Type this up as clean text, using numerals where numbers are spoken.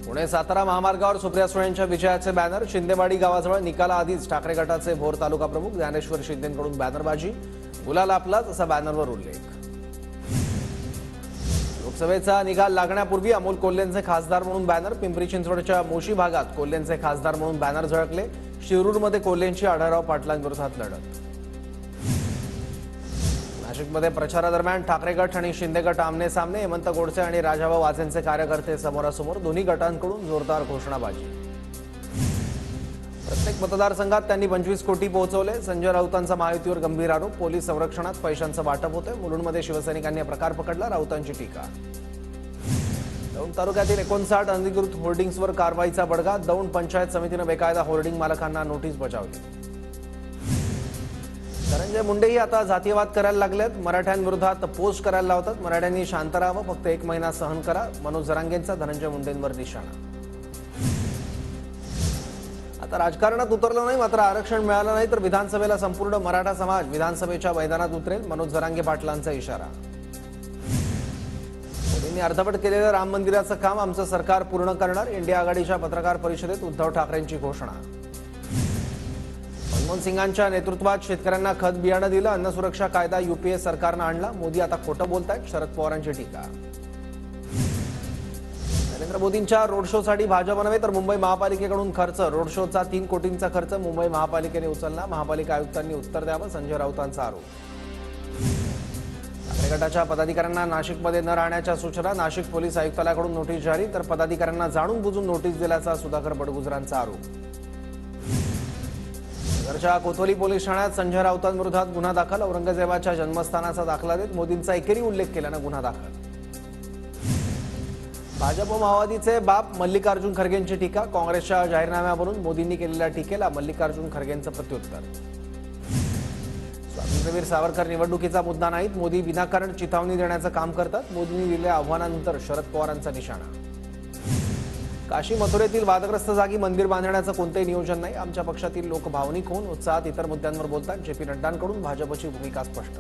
पुणे सातारा महामार्गावर सुप्रिया सुळेंच्या विजयाचे बॅनर शिंदेवाडी गावाजवळ निकालाआधीच ठाकरे गटाचे भोर तालुका प्रमुख ज्ञानेश्वर शिंदेंकडून बॅनरबाजी गुलाल आपलाच असा बॅनरवर उल्लेख। लोकसभेचा निकाल लागण्यापूर्वी अमोल कोल्हेंचे खासदार म्हणून बॅनर पिंपरी चिंचवडच्या मोशी भागात कोल्हेंचे खासदार म्हणून बॅनर झळकले। शिरूरमध्ये कोल्हेंची आढळराव पाटलांविरोधात लढत। नाशिकमध्ये प्रचारादरम्यान ठाकरे गट आणि शिंदे गट आमने सामने हेमंत गोडसे आणि राजाभाऊ वाजेंचे कार्यकर्ते समोरासमोर दोन्ही गटांकडून जोरदार घोषणाबाजी। प्रत्येक मतदारसंघात त्यांनी 25 कोटी पोहोचवले। संजय राऊतांचा महायुतीवर गंभीर आरोप। पोलीस संरक्षणात पैशांचं वाटप होते। मुलुंडमध्ये शिवसैनिकांनी प्रकार पकडला। राऊतांची टीका। दौंड तालुक्यातील 59 अनधिकृत होर्डिंग्सवर कारवाईचा बडगा। दौंड पंचायत समितीने बेकायदा होर्डिंग मालकांना नोटीस बजावली। धनंजय मुंडेही आता जातीयवाद करायला लागलेत। मराठ्यांविरोधात पोस्ट करायला लावतात। मराठ्यांनी शांत राहावं, फक्त 1 महिना सहन करा। मनोज जरांगेंचा धनंजय मुंडेंवर निशाणा। आता राजकारणात उतरलं नाही, मात्र आरक्षण मिळालं नाही तर विधानसभेला संपूर्ण मराठा समाज विधानसभेच्या मैदानात उतरेल। मनोज जरांगे पाटलांचा इशारा। मोदींनी अर्धवट केलेलं राम मंदिराचं काम आमचं सरकार पूर्ण करणार। इंडिया आघाडीच्या पत्रकार परिषदेत उद्धव ठाकरेंची घोषणा। मनमोहन सिंगांच्या नेतृत्वात शेतकऱ्यांना खत बियाणं दिलं। अन्न सुरक्षा कायदा यूपीए सरकारनं आणला। मोदी आता खोटं बोलतायत। शरद पवारांची टीका। नरेंद्र मोदींच्या रोड शोसाठी भाजप नव्हे तर मुंबई महापालिकेकडून खर्च। रोड शोचा 3 कोटींचा खर्च मुंबई महापालिकेने उचलला। महापालिका आयुक्तांनी उत्तर द्यावं, संजय राऊतांचा आरोप। ठाकरे गटाच्या पदाधिकाऱ्यांना नाशिकमध्ये न राहण्याच्या सूचना। नाशिक पोलीस आयुक्तालयाकडून नोटीस जारी, तर पदाधिकाऱ्यांना जाणून बुजून नोटीस दिल्याचा सुधाकर बडगुजरांचा आरोप। नगरच्या कोतवाली पोलीस ठाण्यात संजय राऊतांविरोधात गुन्हा दाखल। औरंगजेबाच्या जन्मस्थानाचा दाखला देत मोदींचा एकेरी उल्लेख केल्यानं गुन्हा दाखल। भाजप माओवादीचे बाप मल्लिकार्जुन खरगेंची टीका। काँग्रेसच्या जाहीरनाम्यावरून मोदींनी केलेल्या टीकेला मल्लिकार्जुन खरगेंचं प्रत्युत्तर। स्वातंत्र्यवीर सावरकर निवडणुकीचा मुद्दा नाहीत। मोदी विनाकारण चिथावणी देण्याचं काम करतात। मोदींनी दिलेल्या आव्हानानंतर शरद पवारांचा निशाणा। काशी मथुरेतील वादग्रस्त जागी मंदिर बांधण्याचं कोणतेही नियोजन नाही। आमच्या पक्षातील लोक भावनिक होऊन उत्साहात इतर मुद्द्यांवर बोलतात। जेपी नड्डांकडून भाजपची भूमिका स्पष्ट।